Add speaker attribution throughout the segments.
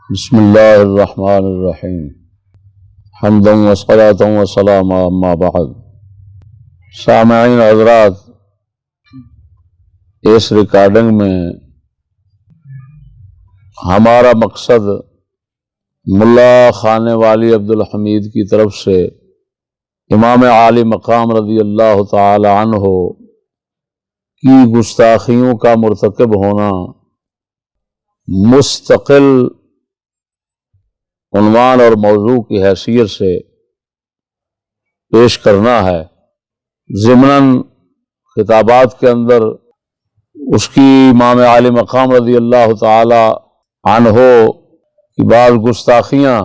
Speaker 1: بسم اللہ الرحمن الرحیم حمدا وصلاۃ وسلام اما بعد۔ سامعین حضرات، اس ریکارڈنگ میں ہمارا مقصد ملا خانے والی عبدالحمید کی طرف سے امام عالی مقام رضی اللہ تعالی عنہ کی گستاخیوں کا مرتکب ہونا مستقل عنوان اور موضوع کی حیثیت سے پیش کرنا ہے۔ ضمناً خطابات کے اندر اس کی امام عالی مقام رضی اللہ تعالی عنہ کی بعض گستاخیاں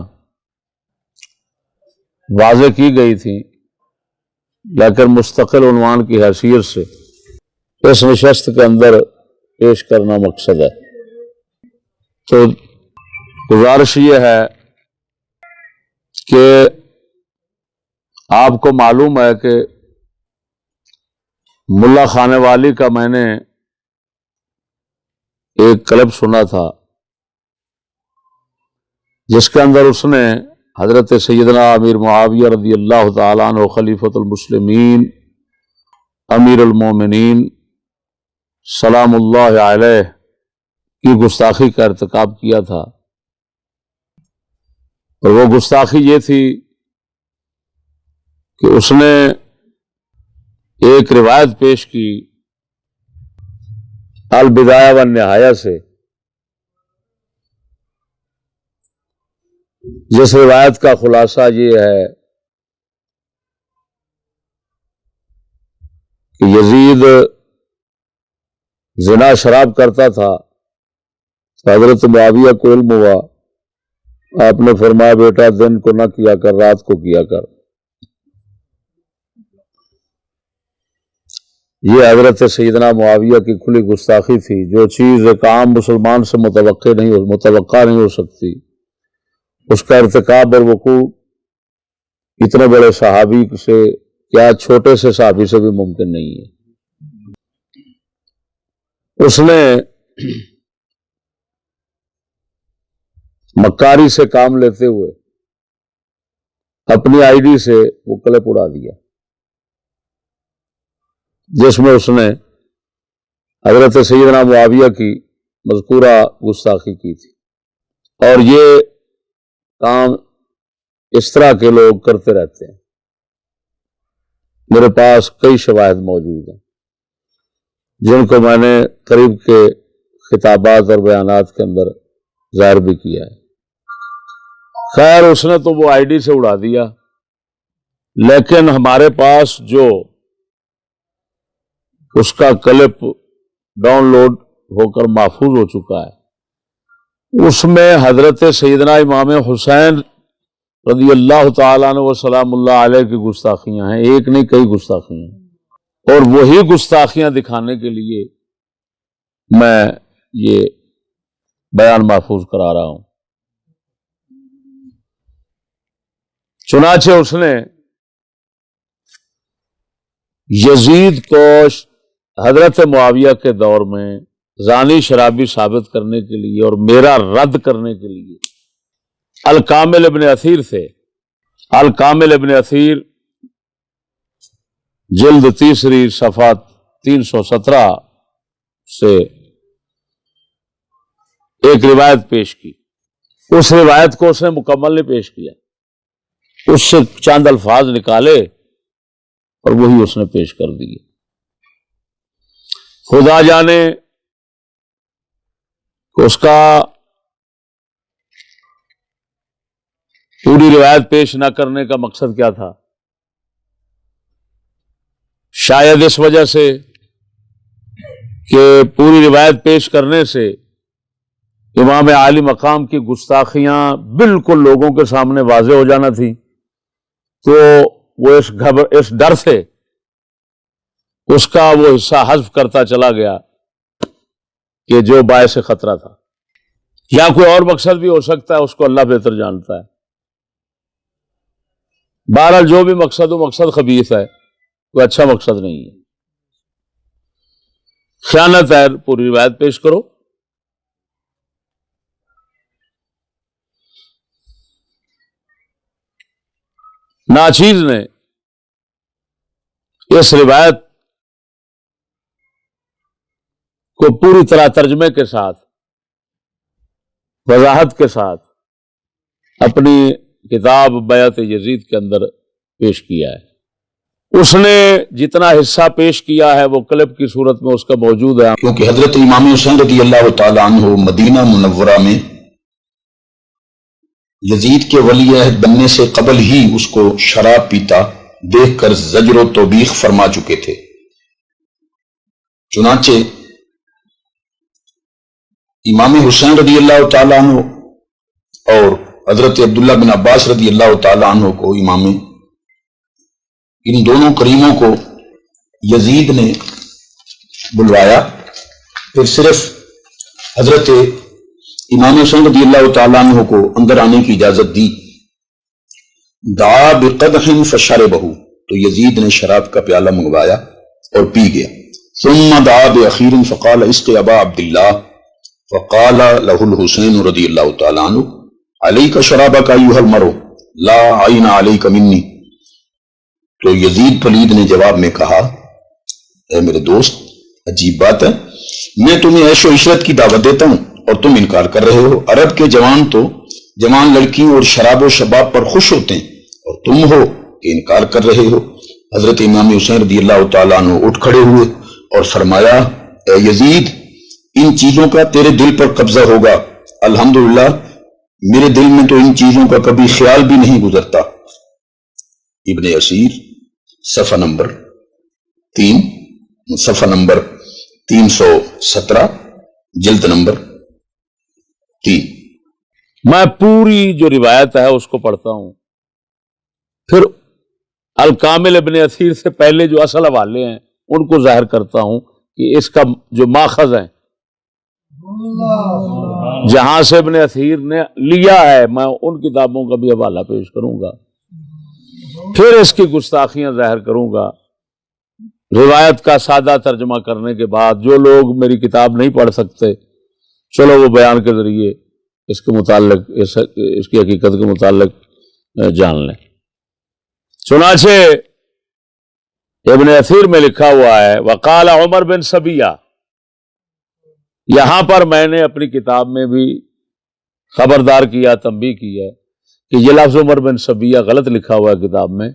Speaker 1: واضح کی گئی تھیں، لیکن مستقل عنوان کی حیثیت سے اس نشست کے اندر پیش کرنا مقصد ہے۔ تو گزارش یہ ہے کہ آپ کو معلوم ہے کہ ملا خانے والی کا میں نے ایک کلپ سنا تھا، جس کے اندر اس نے حضرت سیدنا امیر معاویہ رضی اللہ تعالیٰ عنہ خلیفۃ المسلمین امیر المومنین سلام اللہ علیہ کی گستاخی کا ارتکاب کیا تھا، اور وہ گستاخی یہ تھی کہ اس نے ایک روایت پیش کی البدایہ والنہایہ سے، جس روایت کا خلاصہ یہ ہے کہ یزید زنا شراب کرتا تھا، تو حضرت معاویہ کو علم ہوا، آپ نے فرمایا بیٹا دن کو نہ کیا کر، رات کو کیا کر۔ یہ حضرت سیدنا معاویہ کی کھلی گستاخی تھی۔ جو چیز ایک عام مسلمان سے متوقع نہیں ہو سکتی، اس کا ارتکاب اور وقوع اتنے بڑے صحابی سے کیا چھوٹے سے صحابی سے بھی ممکن نہیں ہے۔ اس نے مکاری سے کام لیتے ہوئے اپنی آئی ڈی سے وہ کلپ اڑا دیا، جس میں اس نے حضرت سیدنا معاویہ کی مذکورہ گستاخی کی تھی، اور یہ کام اس طرح کے لوگ کرتے رہتے ہیں۔ میرے پاس کئی شواہد موجود ہیں جن کو میں نے قریب کے خطابات اور بیانات کے اندر ظاہر بھی کیا ہے۔ خیر، اس نے تو وہ آئی ڈی سے اڑا دیا، لیکن ہمارے پاس جو اس کا کلپ ڈاؤن لوڈ ہو کر محفوظ ہو چکا ہے، اس میں حضرت سیدنا امام حسین رضی اللہ تعالیٰ عنہ و سلام اللہ علیہ کی گستاخیاں ہیں، ایک نہیں کئی گستاخیاں ہیں، اور وہی گستاخیاں دکھانے کے لیے میں یہ بیان محفوظ کرا رہا ہوں۔ چنانچہ اس نے یزید کو حضرت معاویہ کے دور میں زانی شرابی ثابت کرنے کے لیے اور میرا رد کرنے کے لیے الکامل ابن اثیر سے، الکامل ابن اثیر جلد 3 صفحہ 317 سے ایک روایت پیش کی۔ اس روایت کو اس نے مکمل نہیں پیش کیا، اس سے چند الفاظ نکالے اور وہی اس نے پیش کر دیے۔ خدا جانے کہ اس کا پوری روایت پیش نہ کرنے کا مقصد کیا تھا۔ شاید اس وجہ سے کہ پوری روایت پیش کرنے سے امام عالی مقام کی گستاخیاں بالکل لوگوں کے سامنے واضح ہو جانا تھی، تو وہ اس ڈر سے اس کا وہ حصہ حذف کرتا چلا گیا کہ جو باعث خطرہ تھا، یا کوئی اور مقصد بھی ہو سکتا ہے، اس کو اللہ بہتر جانتا ہے۔ بہرحال جو بھی مقصد ہو، مقصد خبیث ہے، کوئی اچھا مقصد نہیں ہے، خیانت ہے۔ پوری روایت پیش کرو۔ ناچیز نے اس روایت کو پوری طرح ترجمے کے ساتھ، وضاحت کے ساتھ اپنی کتاب بیعت یزید کے اندر پیش کیا ہے۔ اس نے جتنا حصہ پیش کیا ہے وہ کلپ کی صورت میں اس کا موجود ہے،
Speaker 2: کیونکہ حضرت امام حسین رضی اللہ تعالی عنہ مدینہ منورہ میں یزید کے ولی عہد بننے سے قبل ہی اس کو شراب پیتا دیکھ کر زجر و توبیخ فرما چکے تھے۔ چنانچہ امام حسین رضی اللہ تعالی عنہ اور حضرت عبداللہ بن عباس رضی اللہ تعالی عنہ کو ان دونوں کریموں کو یزید نے بلوایا، پھر صرف حضرت امام حسین رضی اللہ تعالی عنہ کو اندر آنے کی اجازت دی۔ دعا بقدح فشربہ، تو یزید نے شراب کا پیالہ منگوایا اور پی گیا۔ ثم دعا بأخیر فقال اسق ابا عبداللہ، فقال له الحسین رضی اللہ تعالی عنہ علیک شرابک ایھا المرء لا عین علیک منی۔ تو یزید پلید نے جواب میں کہا، اے میرے دوست، عجیب بات ہے، میں تمہیں عیش و عشرت کی دعوت دیتا ہوں اور تم انکار کر رہے ہو۔ عرب کے جوان تو جوان لڑکیوں اور شراب و شباب پر خوش ہوتے ہیں اور تم ہو کہ انکار کر رہے ہو۔ حضرت امام حسین رضی اللہ تعالیٰ عنہ اٹھ کھڑے ہوئے اور فرمایا، اے یزید، ان چیزوں کا تیرے دل پر قبضہ ہوگا، الحمدللہ میرے دل میں تو ان چیزوں کا کبھی خیال بھی نہیں گزرتا۔ ابن اسیر صفحہ نمبر 317 جلد نمبر 3۔
Speaker 1: میں پوری جو روایت ہے اس کو پڑھتا ہوں، پھر الکامل ابن اثیر سے پہلے جو اصل حوالے ہیں ان کو ظاہر کرتا ہوں کہ اس کا جو ماخذ ہے جہاں سے ابن اثیر نے لیا ہے، میں ان کتابوں کا بھی حوالہ پیش کروں گا، پھر اس کی گستاخیاں ظاہر کروں گا۔ روایت کا سادہ ترجمہ کرنے کے بعد جو لوگ میری کتاب نہیں پڑھ سکتے، چلو وہ بیان کے ذریعے اس کے متعلق اس کی حقیقت کے متعلق جان لیں۔ چنانچہ ابن اثیر میں لکھا ہوا ہے، وقال عمر بن صبیہ، یہاں پر میں نے اپنی کتاب میں بھی خبردار کیا، تنبیہ کی ہے کہ یہ لفظ عمر بن صبیہ غلط لکھا ہوا ہے کتاب میں،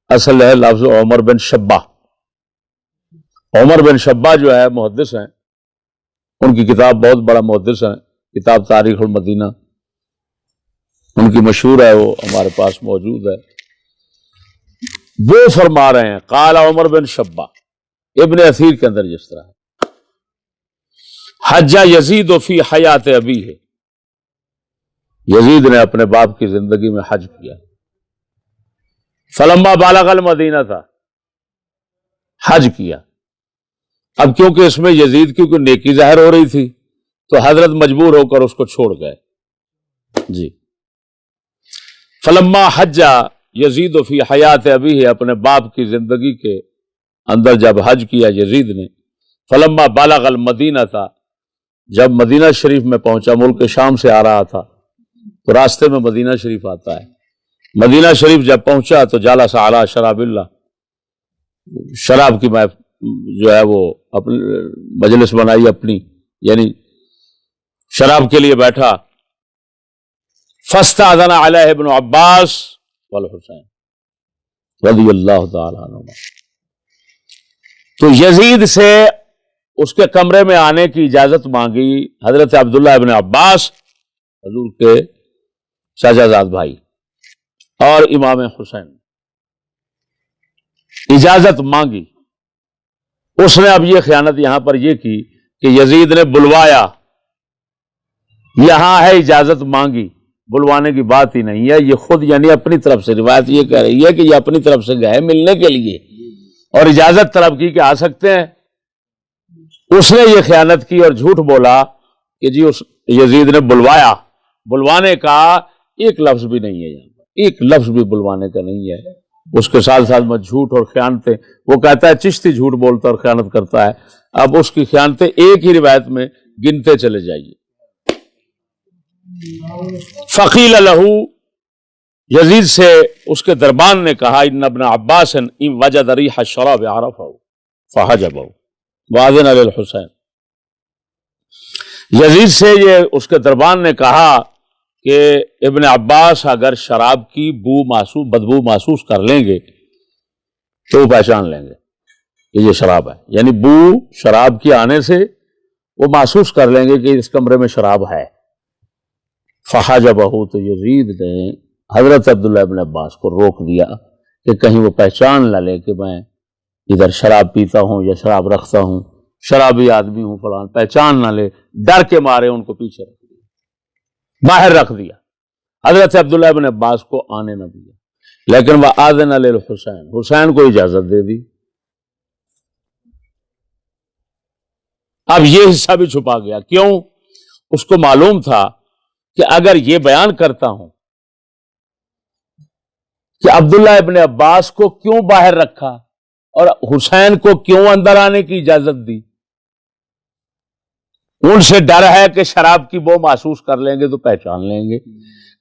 Speaker 1: اصل ہے لفظ عمر بن شبہ۔ عمر بن شبہ جو ہے محدث ہیں، ان کی کتاب بہت بڑا محدث ہیں، کتاب تاریخ المدینہ ان کی مشہور ہے، وہ ہمارے پاس موجود ہے۔ وہ فرما رہے ہیں قال عمر بن شبہ، ابن اثیر کے اندر جس طرح ہے، حج یزید فی حیات ابی ہے، یزید نے اپنے باپ کی زندگی میں حج کیا۔ فلما بالغ المدینہ تھا، حج کیا۔ اب کیونکہ اس میں یزید کی کوئی نیکی ظاہر ہو رہی تھی تو حضرت مجبور ہو کر اس کو چھوڑ گئے۔ جی، فلما حج یزید فی حیات ابی ہے، اپنے باپ کی زندگی کے اندر جب حج کیا یزید نے، فلما بالغ المدینہ تھا، جب مدینہ شریف میں پہنچا، ملک شام سے آ رہا تھا تو راستے میں مدینہ شریف آتا ہے، مدینہ شریف جب پہنچا تو جالس علی شراب اللہ، شراب کی جو ہے وہ اپنی مجلس بنائی اپنی، یعنی شراب کے لیے بیٹھا۔ فاستأذن علیہ ابن عباس والحسین رضی اللہ تعالی عنہما، تو یزید سے اس کے کمرے میں آنے کی اجازت مانگی حضرت عبداللہ ابن عباس، حضور کے چچا زاد بھائی، اور امام حسین، اجازت مانگی۔ اس نے اب یہ خیانت یہاں پر یہ کی کہ یزید نے بلوایا، یہاں ہے اجازت مانگی، بلوانے کی بات ہی نہیں ہے، یہ خود یعنی اپنی طرف سے روایت یہ کہہ رہی ہے کہ یہ اپنی طرف سے گئے ملنے کے لیے اور اجازت طلب کی کہ آ سکتے ہیں۔ اس نے یہ خیانت کی اور جھوٹ بولا کہ جی اس یزید نے بلوایا، بلوانے کا ایک لفظ بھی نہیں ہے، یہاں پر ایک لفظ بھی بلوانے کا نہیں ہے۔ اس کے ساتھ ساتھ میں جھوٹ اور خیانتیں، وہ کہتا ہے چشتی جھوٹ بولتا اور خیانت کرتا ہے، اب اس کی خیانتیں ایک ہی روایت میں گنتے چلے جائیے۔ فقیل لہو، یزید سے اس کے دربان نے کہا ان ابن عباس ان وجد ریح الشراب عرفہ فحجبہ واذن للحسین، یزید سے یہ اس کے دربان نے کہا کہ ابن عباس اگر شراب کی بدبو محسوس کر لیں گے تو وہ پہچان لیں گے کہ یہ شراب ہے، یعنی بو شراب کی آنے سے وہ محسوس کر لیں گے کہ اس کمرے میں شراب ہے۔ فحجبہ، تو یزید نے حضرت عبداللہ ابن عباس کو روک دیا کہ کہیں وہ پہچان نہ لے کہ میں ادھر شراب پیتا ہوں یا شراب رکھتا ہوں، شرابی آدمی ہوں فلان، پہچان نہ لے، ڈر کے مارے ان کو پیچھے رکھ دیا، باہر رکھ دیا، حضرت عبداللہ ابن عباس کو آنے نہ دیا۔ لیکن وَآذَنَ لِلْحُسَيْن، حسین کو اجازت دے دی۔ اب یہ حصہ بھی چھپا گیا، کیوں؟ اس کو معلوم تھا کہ اگر یہ بیان کرتا ہوں کہ عبداللہ ابن عباس کو کیوں باہر رکھا اور حسین کو کیوں اندر آنے کی اجازت دی، ان سے ڈر ہے کہ شراب کی بو محسوس کر لیں گے تو پہچان لیں گے۔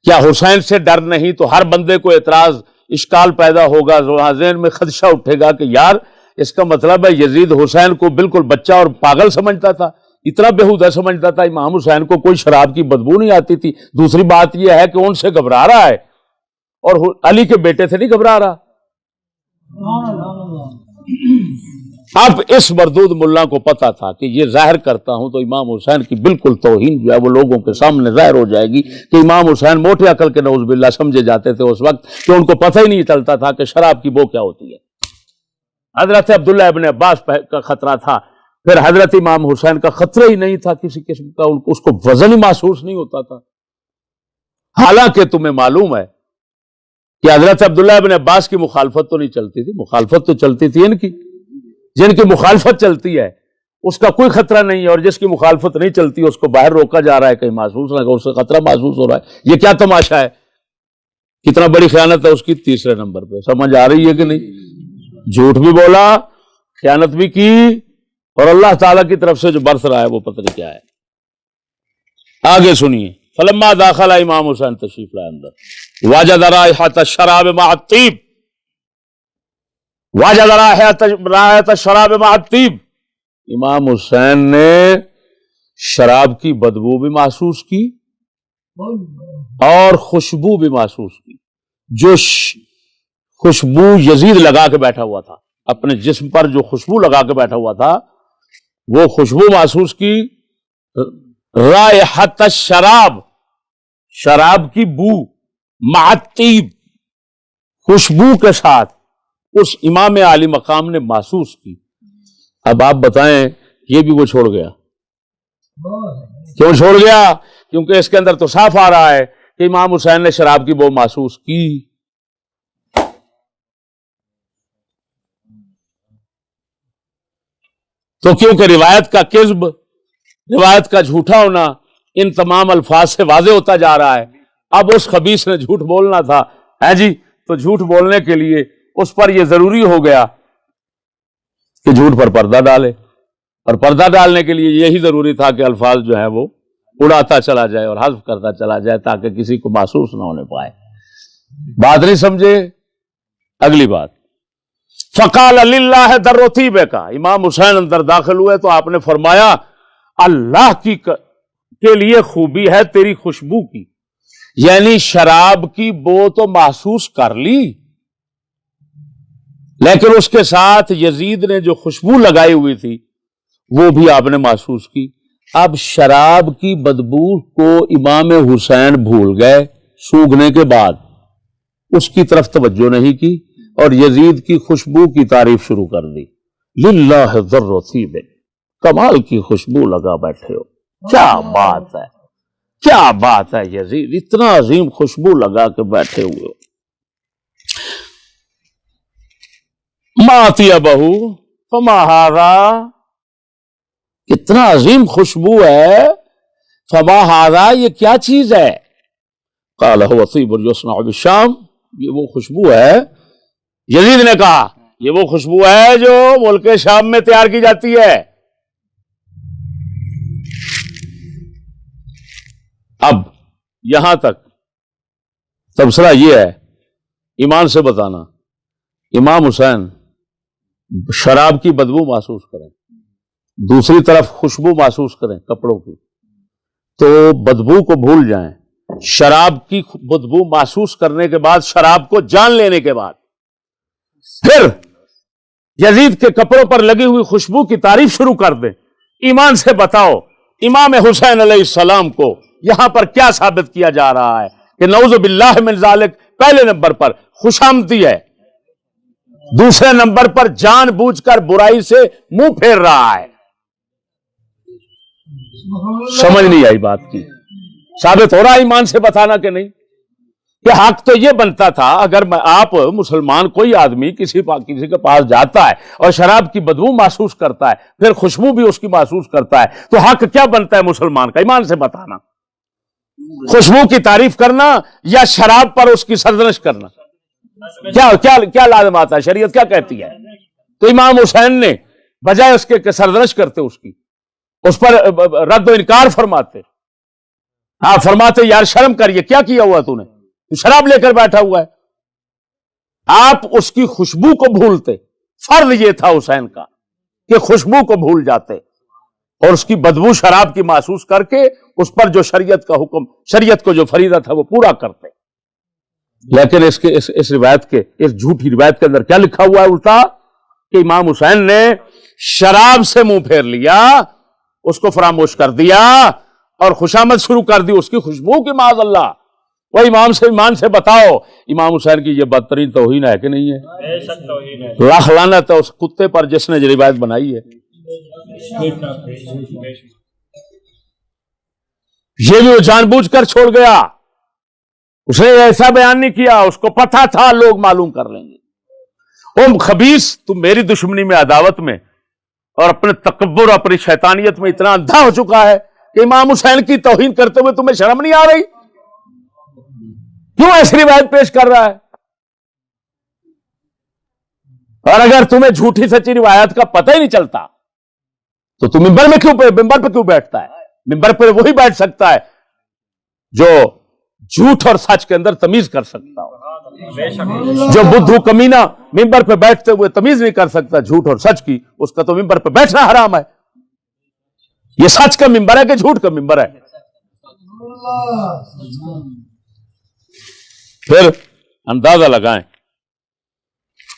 Speaker 1: کیا حسین سے ڈر نہیں تو ہر بندے کو اعتراض اشکال پیدا ہوگا، ذہن میں خدشہ اٹھے گا کہ یار اس کا مطلب ہے یزید حسین کو بالکل بچہ اور پاگل سمجھتا تھا، اتنا بےہودہ سمجھتا تھا، امام حسین کو کوئی شراب کی بدبو نہیں آتی تھی۔ دوسری بات یہ ہے کہ ان سے گھبرا رہا ہے اور علی کے بیٹے سے نہیں گھبرا رہا۔ اب اس مردود ملا کو پتا تھا کہ یہ ظاہر کرتا ہوں تو امام حسین کی بالکل توہین جو ہے وہ لوگوں کے سامنے ظاہر ہو جائے گی کہ امام حسین موٹے عقل کے نعوذ باللہ سمجھے جاتے تھے اس وقت کہ ان کو پتہ ہی نہیں چلتا تھا کہ شراب کی بو کیا ہوتی ہے۔ حضرت عبداللہ ابن عباس کا خطرہ تھا، پھر حضرت امام حسین کا خطرہ ہی نہیں تھا کسی قسم کا، اس کو وزن ہی محسوس نہیں ہوتا تھا۔ حالانکہ تمہیں معلوم ہے کہ حضرت عبداللہ ابن عباس کی مخالفت تو نہیں چلتی تھی، مخالفت تو چلتی تھی ان کی، جن کی مخالفت چلتی ہے اس کا کوئی خطرہ نہیں ہے، اور جس کی مخالفت نہیں چلتی اس کو باہر روکا جا رہا ہے، کہیں محسوس نہ ہو، اس سے خطرہ محسوس ہو رہا ہے۔ یہ کیا تماشا ہے، کتنا بڑی خیانت ہے اس کی۔ تیسرے نمبر پہ سمجھ آ رہی ہے کہ نہیں؟ جھوٹ بھی بولا، خیانت بھی کی، اور اللہ تعالیٰ کی طرف سے جو برس رہا ہے وہ پتہ نہیں کیا ہے۔ آگے سنیے، فلما داخل امام حسین تشریف لائے اندر، وجد رائحۃ الشراب مع الطیب، وجد رائحۃ الشراب مع الطیب، امام حسین نے شراب کی بدبو بھی محسوس کی اور خوشبو بھی محسوس کی۔ جو خوشبو یزید لگا کے بیٹھا ہوا تھا، اپنے جسم پر جو خوشبو لگا کے بیٹھا ہوا تھا وہ خوشبو محسوس کی، رائحۃ الشراب، شراب کی بو، مع الطیب، خوشبو کے ساتھ اس امام عالی مقام نے محسوس کی۔ اب آپ بتائیں، یہ بھی وہ چھوڑ گیا۔ کیوں چھوڑ گیا؟ کیونکہ اس کے اندر تو صاف آ رہا ہے کہ امام حسین نے شراب کی بو محسوس کی۔ تو کیونکہ روایت کا کذب، روایت کا جھوٹا ہونا ان تمام الفاظ سے واضح ہوتا جا رہا ہے۔ اب اس خبیث نے جھوٹ بولنا تھا، ہے جی، تو جھوٹ بولنے کے لیے اس پر یہ ضروری ہو گیا کہ جھوٹ پر پردہ ڈالے، اور پردہ ڈالنے کے لیے یہی ضروری تھا کہ الفاظ جو ہے وہ اڑاتا چلا جائے اور حذف کرتا چلا جائے تاکہ کسی کو محسوس نہ ہونے پائے۔ بات نہیں سمجھے؟ اگلی بات، فقال للہ در طیبہ کا، امام حسین اندر داخل ہوئے تو آپ نے فرمایا اللہ کے لیے خوبی ہے تیری خوشبو کی، یعنی شراب کی بو تو محسوس کر لی، لیکن اس کے ساتھ یزید نے جو خوشبو لگائی ہوئی تھی وہ بھی آپ نے محسوس کی۔ اب شراب کی بدبو کو امام حسین بھول گئے سونگھنے کے بعد، اس کی طرف توجہ نہیں کی اور یزید کی خوشبو کی تعریف شروع کر دی۔ للہ ذر طیب، کمال کی خوشبو لگا بیٹھے ہو، کیا بات ہے، کیا بات ہے یزید، اتنا عظیم خوشبو لگا کے بیٹھے ہوئے ہو۔ ما طیبہ فما ھذا، کتنا عظیم خوشبو ہے، فما ھذا، یہ کیا چیز ہے؟ قال هو طیب یصنع بالشام، یہ وہ خوشبو ہے، یزید نے کہا یہ وہ خوشبو ہے جو ملک شام میں تیار کی جاتی ہے۔ اب یہاں تک تبصرہ یہ ہے ایمان سے بتانا، امام حسین شراب کی بدبو محسوس کریں، دوسری طرف خوشبو محسوس کریں کپڑوں کی، تو بدبو کو بھول جائیں۔ شراب کی بدبو محسوس کرنے کے بعد، شراب کو جان لینے کے بعد، پھر یزید کے کپڑوں پر لگی ہوئی خوشبو کی تعریف شروع کر دیں۔ ایمان سے بتاؤ امام حسین علیہ السلام کو یہاں پر کیا ثابت کیا جا رہا ہے کہ نعوذ باللہ من ذالک پہلے نمبر پر خوشامدی ہے، دوسرے نمبر پر جان بوجھ کر برائی سے منہ پھیر رہا ہے۔ سمجھ نہیں آئی بات کی؟ ثابت ہو رہا ایمان سے بتانا کہ نہیں؟ کہ حق تو یہ بنتا تھا، اگر آپ مسلمان کوئی آدمی کسی کے پاس جاتا ہے اور شراب کی بدبو محسوس کرتا ہے، پھر خوشبو بھی اس کی محسوس کرتا ہے، تو حق کیا بنتا ہے مسلمان کا؟ ایمان سے بتانا، خوشبو کی تعریف کرنا یا شراب پر اس کی سرزنش کرنا؟ کیا لازم آتا ہے؟ شریعت کیا کہتی ہے؟ تو امام حسین نے بجائے اس کے سرزنش کرتے، اس پر رد و انکار فرماتے، ہاں فرماتے یار شرم کر، یہ کیا کیا ہوا تو نے؟ تو شراب لے کر بیٹھا ہوا ہے۔ آپ اس کی خوشبو کو بھولتے، فرض یہ تھا حسین کا کہ خوشبو کو بھول جاتے اور اس کی بدبو شراب کی محسوس کر کے اس پر جو شریعت کا حکم، شریعت کو جو فریضہ تھا وہ پورا کرتے۔ لیکن اس روایت کے، اس جھوٹی روایت کے اندر کیا لکھا ہوا ہے الٹا؟ کہ امام حسین نے شراب سے منہ پھیر لیا، اس کو فراموش کر دیا اور خوشامد شروع کر دی اس کی خوشبو کی، معاذ اللہ۔ وہ ایمان سے بتاؤ امام حسین کی یہ بدترین توہین ہے کہ نہیں ہے؟ لاکھ لعنت ہے اس کتے پر جس نے یہ روایت بنائی ہے۔ یہ بھی وہ جان بوجھ کر چھوڑ گیا، اس نے ایسا بیان نہیں کیا، اس کو پتہ تھا لوگ معلوم کر لیں گے۔ او خبیث، تم میری دشمنی میں، عداوت میں اور اپنے تکبر، اپنی شیطانیت میں اتنا اندھا ہو چکا ہے کہ امام حسین کی توہین کرتے ہوئے تمہیں شرم نہیں آ رہی؟ کیوں ایسی روایت پیش کر رہا ہے؟ اور اگر تمہیں جھوٹی سچی روایت کا پتہ ہی نہیں چلتا تو تم ممبر پہ کیوں بیٹھتا ہے؟ ممبر پہ وہی بیٹھ سکتا ہے جو جھوٹ اور سچ کے اندر تمیز کر سکتا ہو۔ جو بدھو کمینہ ممبر پہ بیٹھتے ہوئے تمیز نہیں کر سکتا جھوٹ اور سچ کی، اس کا تو ممبر پہ بیٹھنا حرام ہے۔ یہ سچ کا ممبر ہے کہ جھوٹ کا ممبر ہے؟ پھر اندازہ لگائیں،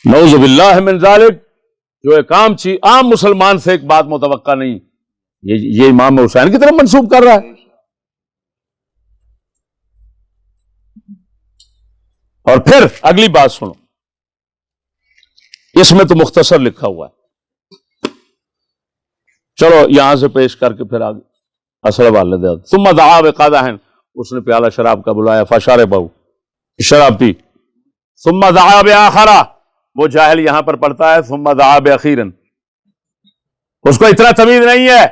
Speaker 1: نعوذ باللہ من ذالک، جو ایک عام مسلمان سے ایک بات متوقع نہیں، یہ امام حسین کی طرف منسوب کر رہا ہے۔ اور پھر اگلی بات سنو، اس میں تو مختصر لکھا ہوا ہے، چلو یہاں سے پیش کر کے پھر آگے اصل والد ثم دعا بقدح، اس نے پیالہ شراب کا بلایا، فشربہ، شراب پی، ثم دعا بآخر، وہ جاہل یہاں پر پڑھتا ہے ثم دعا بأخیر، اس کو اتنا تمیز نہیں ہے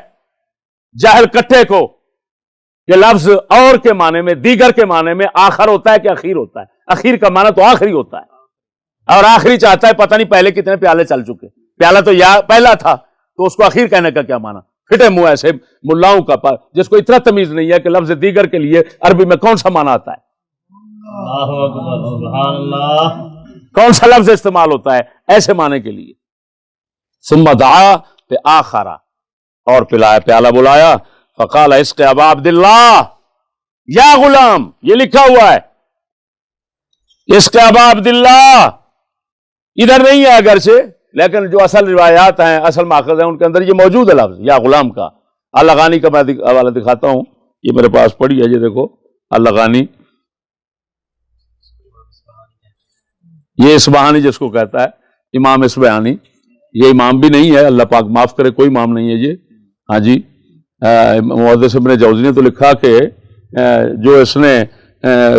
Speaker 1: جاہل کٹھے کو کہ لفظ اور کے معنی میں، دیگر کے معنی میں آخر ہوتا ہے کہ اخیر ہوتا ہے؟ اخیر کا معنی تو آخری ہوتا ہے، اور آخری چاہتا ہے پتہ نہیں پہلے کتنے پیالے چل چکے، پیالہ تو پہلا تھا، تو اس کو اخیر کہنے کا کیا معنی؟ پھٹے منہ ایسے ملاؤں کا جس کو اتنا تمیز نہیں ہے کہ لفظ دیگر کے لیے عربی میں کون سا معنی آتا ہے، کون سا لفظ استعمال ہوتا ہے ایسے معنی کے لیے۔ ثم دعا بآخر، اور پلایا، پیالہ بلایا، فقال اسق ابا عبداللہ یا غلام، یہ لکھا ہوا ہے اسق ابا عبداللہ، ادھر نہیں ہے اگرچہ، لیکن جو اصل روایات ہیں، اصل ماخذ ہیں، ان کے اندر یہ موجود ہے لفظ یا غلام کا۔ اللغانی کا میں حوالہ دکھاتا ہوں، یہ میرے پاس پڑھی ہے، یہ دیکھو اللغانی، یہ اصبہانی جس کو کہتا ہے، امام اصبہانی، یہ امام بھی نہیں ہے، اللہ پاک معاف کرے، کوئی امام نہیں ہے یہ، ہاں جی۔ محدث ابن جوزی نے تو لکھا کہ جو اس نے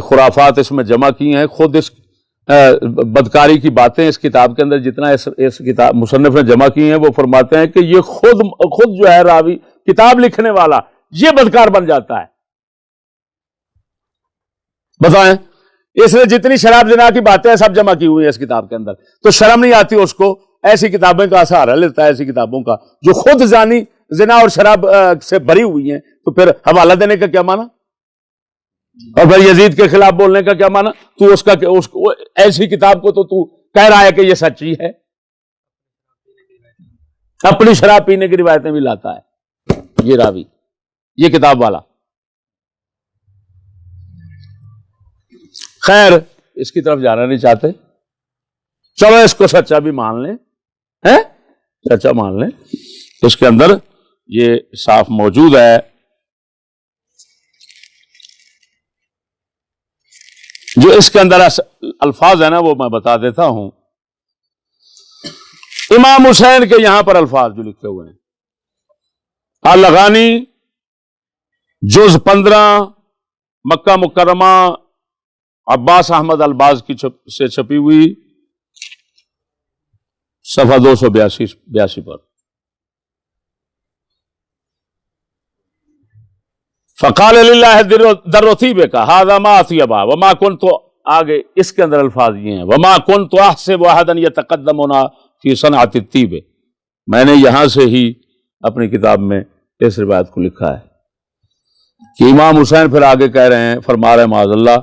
Speaker 1: خرافات اس میں جمع کی ہیں، خود اس بدکاری کی باتیں اس کتاب کے اندر جتنا اس کتاب مصنف نے جمع کی ہیں، وہ فرماتے ہیں کہ یہ خود جو ہے راوی، کتاب لکھنے والا، یہ بدکار بن جاتا ہے۔ بتائیں، اس نے جتنی شراب زنا کی باتیں سب جمع کی ہوئی ہیں اس کتاب کے اندر، تو شرم نہیں آتی اس کو؟ ایسی کتابیں کا سہارا لیتا ہے، ایسی کتابوں کا جو خود زنا اور شراب سے بری ہوئی ہیں، تو پھر حوالہ دینے کا کیا معنی؟ اور پھر یزید کے خلاف بولنے کا کیا معنی؟ تو ایسی کتاب کو تو کہہ رہا ہے کہ یہ سچی ہے، اپنی شراب پینے کی روایتیں بھی لاتا ہے یہ راوی، یہ کتاب والا۔ خیر اس کی طرف جانا نہیں چاہتے، چلو اس کو سچا بھی مان لیں، سچا مان لیں، اس کے اندر یہ صاف موجود ہے۔ جو اس کے اندر الفاظ ہیں نا وہ میں بتا دیتا ہوں۔ امام حسین کے یہاں پر الفاظ جو لکھے ہوئے ہیں، الغانی جز 15 مکہ مکرمہ عباس احمد الباز کی سے چھپی ہوئی، صفحہ 282 پر۔ فقال للہ در طیبہ کا ھذا ما اطیبا وما کنت، آگے اس کے اندر الفاظ یہ ہیں، وما کنت احسب احدا یتقدمنا فی صنعۃ الطیب، میں نے یہاں سے ہی اپنی کتاب میں اس روایت کو لکھا ہے کہ امام حسین پھر آگے کہہ رہے ہیں، فرما رہے ہیں معاذ اللہ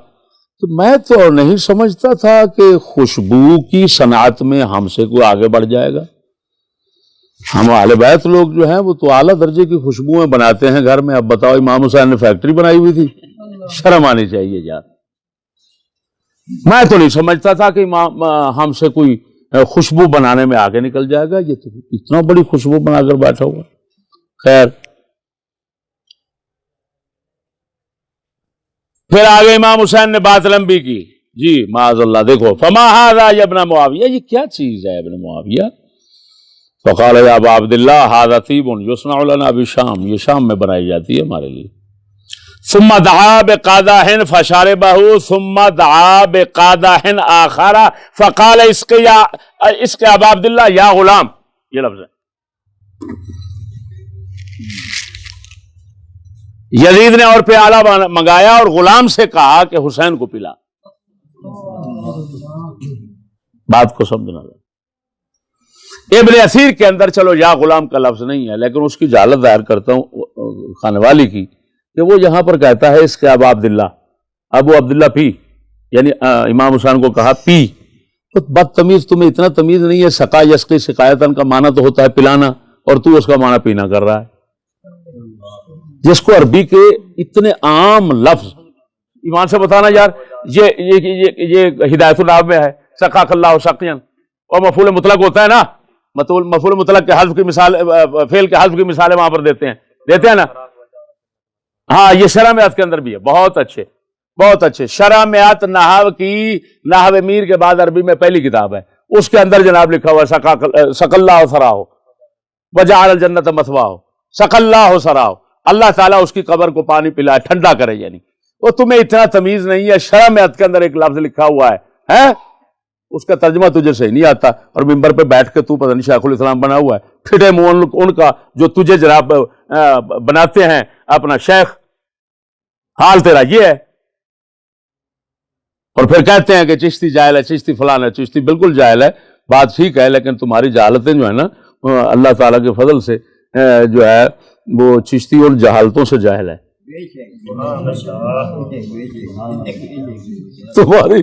Speaker 1: کہ میں تو نہیں سمجھتا تھا کہ خوشبو کی صنعت میں ہم سے کوئی آگے بڑھ جائے گا، ہم اہل بیت لوگ جو ہیں وہ تو اعلیٰ درجے کی خوشبوئیں بناتے ہیں گھر میں، اب بتاؤ امام حسین نے فیکٹری بنائی ہوئی تھی، شرم آنی چاہیے یار۔ میں تو نہیں سمجھتا تھا کہ ہم سے کوئی خوشبو بنانے میں آگے نکل جائے گا، یہ تو اتنا بڑی خوشبو بنا کر بیٹھا ہوا۔ خیر پھر آگے امام حسین نے بات لمبی کی، جی معاذ اللہ، دیکھو فما ھذا یا ابن معاویہ، یہ کیا چیز ہے ابن معاویہ؟ فقال یا ابا عبداللہ ھذا طیب یصنع لنا بالشام، یہ شام میں بنائی جاتی ہے ہمارے لیے۔ ثم دعا بقادح فشاربہ ثم دعا بقادح آخر فقال اس کے ابا عبداللہ یا غلام، یہ لفظ ہے۔ یزید نے اور پیالہ منگایا اور غلام سے کہا کہ حسین کو پلا۔ بات کو سمجھنا ہے، ابن اثیر کے اندر چلو یا غلام کا لفظ نہیں ہے، لیکن اس کی جہالت ظاہر کرتا ہوں خانے والی کی، کہ وہ یہاں پر کہتا ہے اس کے ابا عبداللہ، ابو عبداللہ پی، یعنی امام حسین کو کہا پی، تو بدتمیز، تمہیں اتنا تمیز نہیں ہے، سقا یسقی سقایتن کا معنی تو ہوتا ہے پلانا، اور تو اس کا معنی پینا کر رہا ہے، جس کو عربی کے اتنے عام لفظ، ایمان سے بتانا یار، یہ ہدایت الناب میں ہے سقاک اللہ سقین، اور مفعول مطلق ہوتا ہے نا، مفعول مطلق کے حذف کی مثال، فعل کے حذف کی مثالیں وہاں پر دیتے ہیں نا، ہاں یہ شرح میات کے اندر بھی ہے، بہت اچھے بہت اچھے، شرح میات نحو کی، نحو میر کے بعد عربی میں پہلی کتاب ہے، اس کے اندر جناب لکھا ہوا ہے سق اللہ سراہ وجعل الجنت مثواہ، سق اللہ سراہ، اللہ تعالیٰ اس کی قبر کو پانی پلائے، ٹھنڈا کرے، یعنی وہ تمہیں اتنا تمیز نہیں ہے، شرح میات کے اندر ایک لفظ لکھا ہوا ہے اس کا ترجمہ تجھے صحیح نہیں آتا، اور ممبر پہ بیٹھ کے تو پتہ نہیں شیخ الاسلام بنا ہوا ہے، پھٹے منہ ان کا جو تجھے جناب بناتے ہیں اپنا شیخ، حال تیرا یہ ہے، اور پھر کہتے ہیں کہ چشتی جاہل ہے، چشتی فلان ہے، چشتی بالکل جاہل ہے، بات ٹھیک ہے، لیکن تمہاری جہالتیں جو ہے نا اللہ تعالیٰ کے فضل سے جو ہے وہ چشتی اور جہالتوں سے جاہل ہے، تمہاری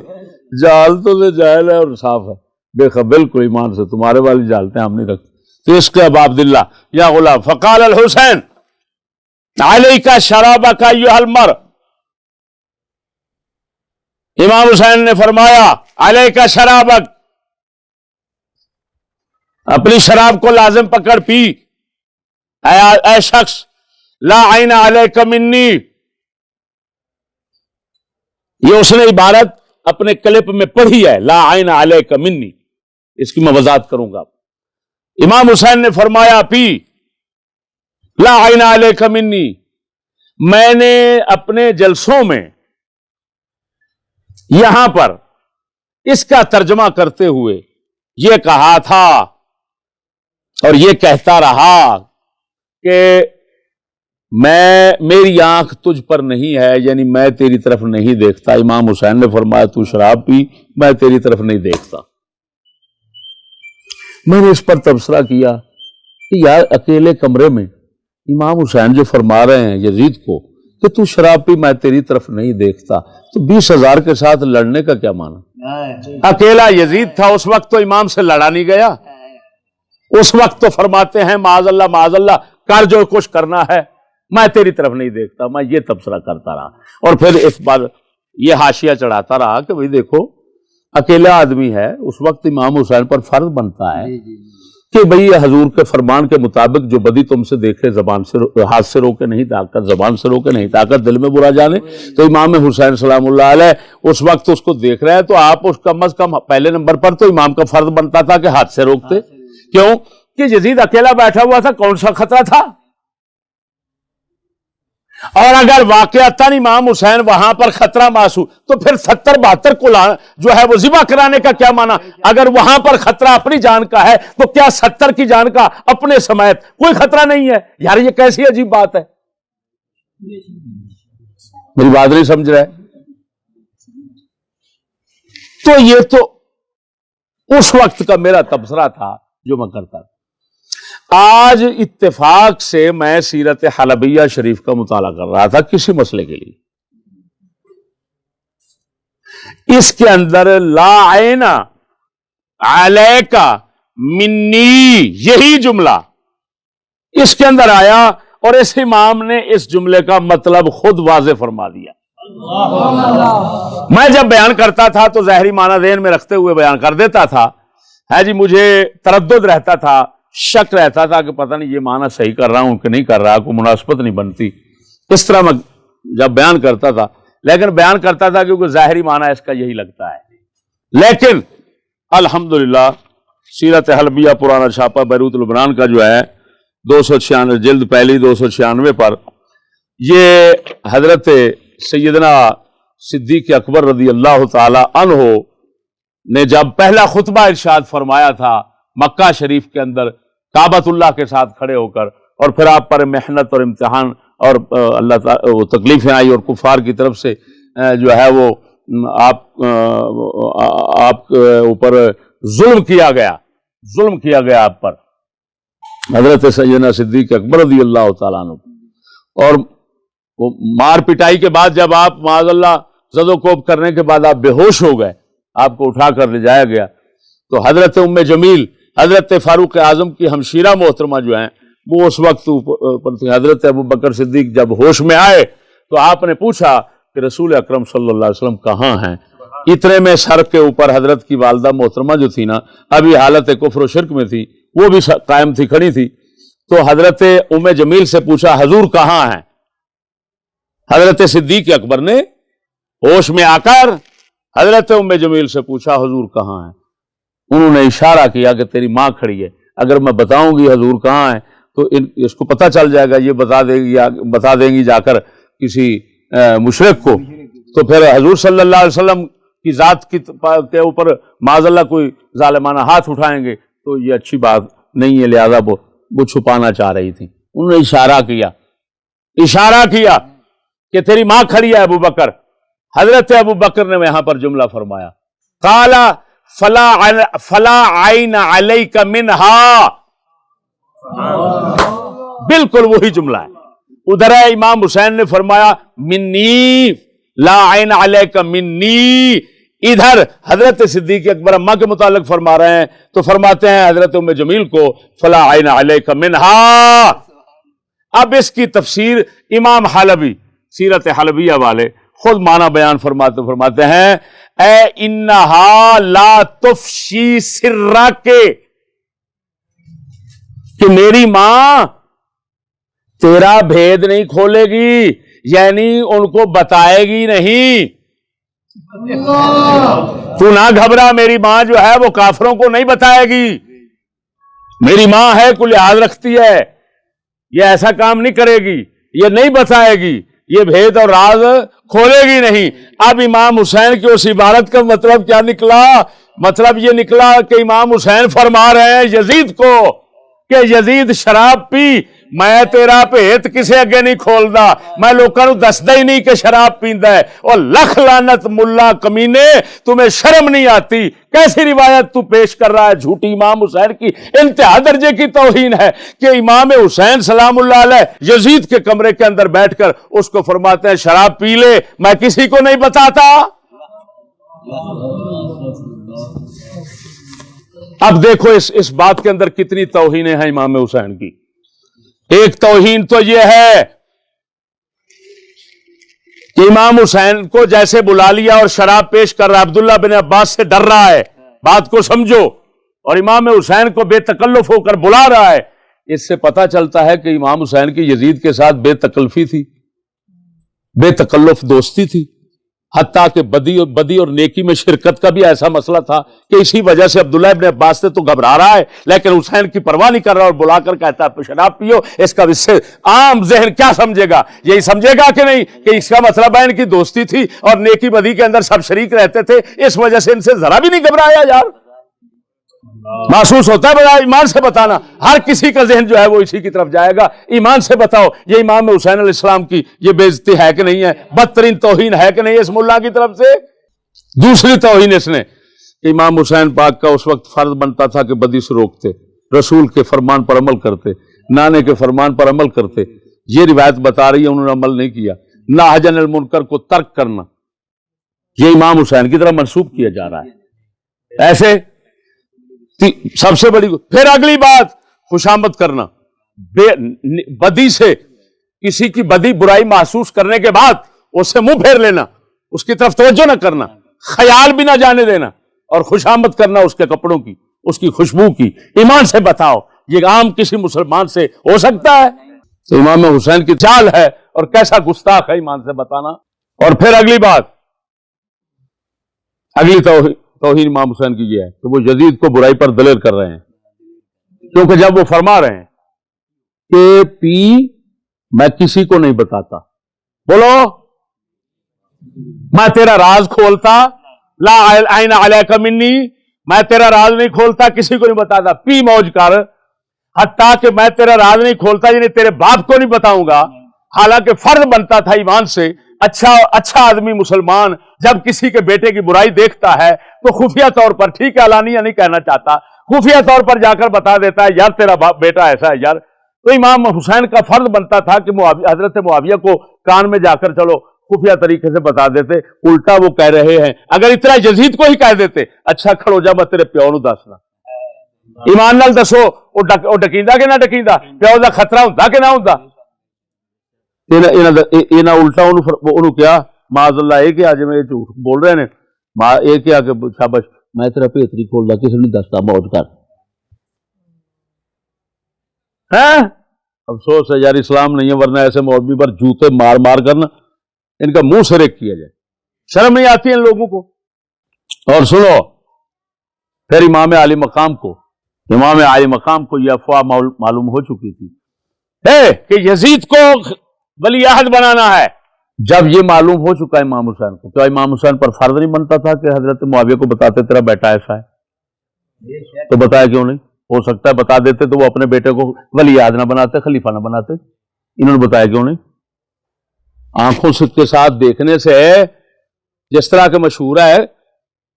Speaker 1: جہالتوں سے جاہل ہے اور صاف ہے، دیکھا بالکل ایمان سے، تمہارے والی جہالتیں ہم نہیں رکھتے۔ تو اس کے ابا عبداللہ یا غلام، فقال الحسین علیک شرابک ایھا المرء، امام حسین نے فرمایا علیک شرابک، اپنی شراب کو لازم پکڑ، پی، اے شخص، لا عین علیک منی، یہ اس نے عبارت اپنے کلپ میں پڑھی ہے، لا عین علیک منی، اس کی میں وضاحت کروں گا۔ امام حسین نے فرمایا پی، لا عین علیک منی، میں نے اپنے جلسوں میں یہاں پر اس کا ترجمہ کرتے ہوئے یہ کہا تھا اور یہ کہتا رہا کہ میری آنکھ تجھ پر نہیں ہے، یعنی میں تیری طرف نہیں دیکھتا۔ امام حسین نے فرمایا تو شراب پی، میں تیری طرف نہیں دیکھتا۔ میں نے اس پر تبصرہ کیا کہ یار اکیلے کمرے میں امام حسین جو فرما رہے ہیں یزید کو کہ تو شراب پی میں تیری طرف نہیں دیکھتا، تو 20,000 کے ساتھ لڑنے کا کیا معنی؟ اکیلا یزید تھا اس وقت، تو امام سے لڑا نہیں گیا، اس وقت تو فرماتے ہیں معاذ اللہ کر جو کچھ کرنا ہے، میں تیری طرف نہیں دیکھتا، میں یہ تبصرہ کرتا رہا۔ اور پھر اس بار یہ حاشیہ چڑھاتا رہا کہ بھئی دیکھو اکیلا آدمی ہے، اس وقت امام حسین پر فرض بنتا ہے کہ بھئی حضور کے فرمان کے مطابق جو بدی تم سے دیکھے زبان سے ہاتھ سے روکے نہیں طاقت، زبان سے روکے نہیں طاقت، دل میں برا جانے، تو امام حسین سلام اللہ علیہ اس وقت اس کو دیکھ رہے ہیں، تو آپ اس کم از کم پہلے نمبر پر تو امام کا فرض بنتا تھا کہ ہاتھ سے روکتے۔ کیوں کہ یزید اکیلا بیٹھا ہوا تھا، کون سا خطرہ تھا؟ اور اگر واقعتاً امام حسین وہاں پر خطرہ محسوس، تو پھر 70-72 کو جو ہے وہ ذبح کرانے کا کیا معنی؟ اگر وہاں پر خطرہ اپنی جان کا ہے تو کیا 70 کی جان کا اپنے سمیت کوئی خطرہ نہیں ہے؟ یار یہ کیسی عجیب بات ہے، میری بات نہیں سمجھ رہا ہے؟ تو یہ تو اس وقت کا میرا تبصرہ تھا جو میں کرتا تھا۔ آج اتفاق سے میں سیرت حلبیہ شریف کا مطالعہ کر رہا تھا کسی مسئلے کے لیے، اس کے اندر لا عین علیک منی یہی جملہ اس کے اندر آیا، اور اس امام نے اس جملے کا مطلب خود واضح فرما دیا۔ میں جب بیان کرتا تھا تو ظاہری معنی ذہن میں رکھتے ہوئے بیان کر دیتا تھا، ہے جی، مجھے تردد رہتا تھا، شک رہتا تھا کہ پتہ نہیں یہ معنی صحیح کر رہا ہوں کہ نہیں کر رہا، کوئی مناسبت نہیں بنتی، اس طرح میں جب بیان کرتا تھا، لیکن بیان کرتا تھا کیونکہ ظاہری معنی اس کا یہی لگتا ہے۔ لیکن الحمدللہ سیرت حلبیہ پرانا چھاپا بیروت لبنان کا جو ہے 296 جلد پہلی 296 پر یہ حضرت سیدنا صدیق اکبر رضی اللہ تعالی عنہ نے جب پہلا خطبہ ارشاد فرمایا تھا مکہ شریف کے اندر کعبۃ اللہ کے ساتھ کھڑے ہو کر، اور پھر آپ پر محنت اور امتحان اور اللہ تعالی وہ تکلیفیں آئی، اور کفار کی طرف سے جو ہے وہ آپ کے اوپر ظلم کیا گیا آپ پر، حضرت سیدنا صدیق اکبر رضی اللہ تعالیٰ عنہ، اور وہ مار پٹائی کے بعد جب آپ معاذ اللہ زد و کوب کرنے کے بعد آپ بے ہوش ہو گئے، آپ کو اٹھا کر لے جایا گیا، تو حضرت ام جمیل حضرت فاروق اعظم کی ہمشیرہ محترمہ جو ہیں وہ اس وقت اوپر تھی۔ حضرت ابو بکر صدیق جب ہوش میں آئے تو آپ نے پوچھا کہ رسول اکرم صلی اللہ علیہ وسلم کہاں ہیں؟ اتنے میں سر کے اوپر حضرت کی والدہ محترمہ جو تھی نا، ابھی حالت کفر و شرک میں تھی، وہ بھی قائم تھی، کھڑی تھی، تو حضرت ام جمیل سے پوچھا حضور کہاں ہیں؟ حضرت صدیق اکبر نے ہوش میں آ کر حضرت ام جمیل سے پوچھا حضور کہاں ہیں؟ انہوں نے اشارہ کیا کہ تیری ماں کھڑی ہے، اگر میں بتاؤں گی حضور کہاں ہیں تو اس کو پتہ چل جائے گا، یہ بتا دیں گی جا کر کسی مشرک کو، تو پھر حضور صلی اللہ علیہ وسلم کی ذات کے اوپر معاذ اللہ کوئی ظالمانہ ہاتھ اٹھائیں گے تو یہ اچھی بات نہیں ہے، لہذا وہ چھپانا چاہ رہی تھی۔ انہوں نے اشارہ کیا کہ تیری ماں کھڑی ہے ابو بکر۔ حضرت ابو بکر نے یہاں پر جملہ فرمایا، قال فلا عین علیک منہا، بالکل وہی جملہ ہے۔ ادھر ہے امام حسین نے فرمایا منی لا عین علیک منی، ادھر حضرت صدیق اکبر اماں کے متعلق فرما رہے ہیں تو فرماتے ہیں حضرت ام جمیل کو فلا عین علیک منہا۔ اب اس کی تفسیر امام حلبی سیرت حلبیہ والے خود معنی بیان فرماتے ہیں، اے انہا لا تفشی سرک، کہ میری ماں تیرا بھید نہیں کھولے گی، یعنی ان کو بتائے گی نہیں، تو نہ گھبرا، میری ماں جو ہے وہ کافروں کو نہیں بتائے گی، میری ماں ہے کوئی لحاظ رکھتی ہے، یہ ایسا کام نہیں کرے گی، یہ نہیں بتائے گی، یہ بھید اور راز کھولے گی نہیں۔ اب امام حسین کی اس عبارت کا مطلب کیا نکلا؟ مطلب یہ نکلا کہ امام حسین فرما رہے ہیں یزید کو کہ یزید شراب پی، میں تیرا بھیت کسے اگے نہیں کھولدا، میں لوکاں نوں دسدا ہی نہیں کہ شراب پیندا ہے۔ اور لکھ لعنت ملا کمینے، تمہیں شرم نہیں آتی؟ کیسی روایت تو پیش کر رہا ہے جھوٹی؟ امام حسین کی انتہا درجے کی توہین ہے کہ امام حسین سلام اللہ علیہ یزید کے کمرے کے اندر بیٹھ کر اس کو فرماتے ہیں شراب پی لے، میں کسی کو نہیں بتاتا۔ اب دیکھو اس بات کے اندر کتنی توہینیں ہیں امام حسین کی۔ ایک توہین تو یہ ہے کہ امام حسین کو جیسے بلا لیا اور شراب پیش کر رہا ہے، عبداللہ بن عباس سے ڈر رہا ہے، بات کو سمجھو، اور امام حسین کو بے تکلف ہو کر بلا رہا ہے۔ اس سے پتہ چلتا ہے کہ امام حسین کی یزید کے ساتھ بے تکلفی تھی، بے تکلف دوستی تھی، حتیٰ کہ بدی اور نیکی میں شرکت کا بھی ایسا مسئلہ تھا کہ اسی وجہ سے عبداللہ ابن عباس سے تو گھبرا رہا ہے لیکن حسین کی پرواہ نہیں کر رہا، اور بلا کر کہتا ہے شراب پیو۔ اس کا اس سے عام ذہن کیا سمجھے گا؟ یہی سمجھے گا کہ نہیں کہ اس کا مطلب ہے ان کی دوستی تھی اور نیکی بدی کے اندر سب شریک رہتے تھے، اس وجہ سے ان سے ذرا بھی نہیں گھبرایا۔ یار محسوس ہوتا ہے بڑا ایمان سے بتانا، ہر کسی کا ذہن جو ہے وہ اسی کی طرف جائے گا۔ ایمان سے بتاؤ یہ امام حسین علیہ السلام کی یہ بے عزتی ہے کہ نہیں ہے؟ بدترین توہین ہے کہ نہیں اس ملا کی طرف سے؟ دوسری توہین اس نے، امام حسین پاک کا اس وقت فرض بنتا تھا کہ بدی سے روکتے، رسول کے فرمان پر عمل کرتے، نانے کے فرمان پر عمل کرتے۔ یہ روایت بتا رہی ہے انہوں نے عمل نہیں کیا۔ ناہجن المنکر کو ترک کرنا یہ امام حسین کی طرف منسوب کیا جا رہا ہے۔ ایسے سب سے بڑی۔ پھر اگلی بات خوشامد کرنا، بدی سے کسی کی بدی برائی محسوس کرنے کے بعد اس سے منہ پھیر لینا، اس کی طرف توجہ نہ کرنا، خیال بھی نہ جانے دینا، اور خوشامد کرنا اس کے کپڑوں کی، اس کی خوشبو کی۔ ایمان سے بتاؤ یہ عام کسی مسلمان سے ہو سکتا ہے؟ تو امام حسین کی چال ہے اور کیسا گستاخ ہے ایمان سے بتانا۔ اور پھر اگلی بات، اگلی توہین امام حسین کی یہ ہے کہ وہ یزید کو برائی پر دلیر کر رہے ہیں، کیونکہ جب وہ فرما رہے ہیں کہ پی میں کسی کو نہیں بتاتا، بولو میں تیرا راز کھولتا، لا عین علیک منی، میں تیرا راز نہیں کھولتا، کسی کو نہیں بتاتا، پی موج کر، حتیٰ کہ میں تیرا راز نہیں کھولتا یعنی تیرے باپ کو نہیں بتاؤں گا۔ حالانکہ فرض بنتا تھا ایمان سے، اچھا آدمی مسلمان جب کسی کے بیٹے کی برائی دیکھتا ہے تو خفیہ طور پر، ٹھیک ہے علانیہ نہیں کہنا چاہتا، خفیہ طور پر جا کر بتا دیتا ہے یار تیرا بیٹا ایسا ہے یار۔ تو امام حسین کا فرض بنتا تھا کہ حضرت معاویہ کو کان میں جا کر چلو خفیہ طریقے سے بتا دیتے، الٹا وہ کہہ رہے ہیں۔ اگر اتنا یزید کو ہی کہہ دیتے اچھا کھڑو جا میں تیرے پیو نو دسنا، ایمان نال دسو وہ ڈکیندا کہ نہ ڈکیندا، پیو دا خطرہ ہوندا کہ نہ ہوندا؟ انہاں الٹا انہوں کیا معاذ اللہ یہ کیا جی جھوٹ بول رہے ہیں، یہ کیا کہ شابش میں تیرا بھیت نہیں کھولدا، کسی نے دستا موج کر۔ افسوس ہے یار اسلام نہیں ہے، ورنہ ایسے مولوی پر جوتے مار مار کرنا ان کا منہ سرک کیا جائے، شرم نہیں آتی ان لوگوں کو۔ اور سنو پھر امام علی مقام کو یہ افواہ معلوم ہو چکی تھی کہ یزید کو ولی عہد بنانا ہے۔ جب یہ معلوم ہو چکا امام حسین کو، کیا امام حسین پر فرض نہیں بنتا تھا کہ حضرت معاویہ کو بتاتے تیرا بیٹا ایسا ہے؟ تو بتایا کیوں نہیں؟ ہو سکتا ہے بتا دیتے تو وہ اپنے بیٹے کو ولی عہد نہ بناتے، خلیفہ نہ بناتے، انہوں نے بتایا کیوں نہیں؟ آنکھوں کے ساتھ دیکھنے سے، جس طرح کے مشہور ہے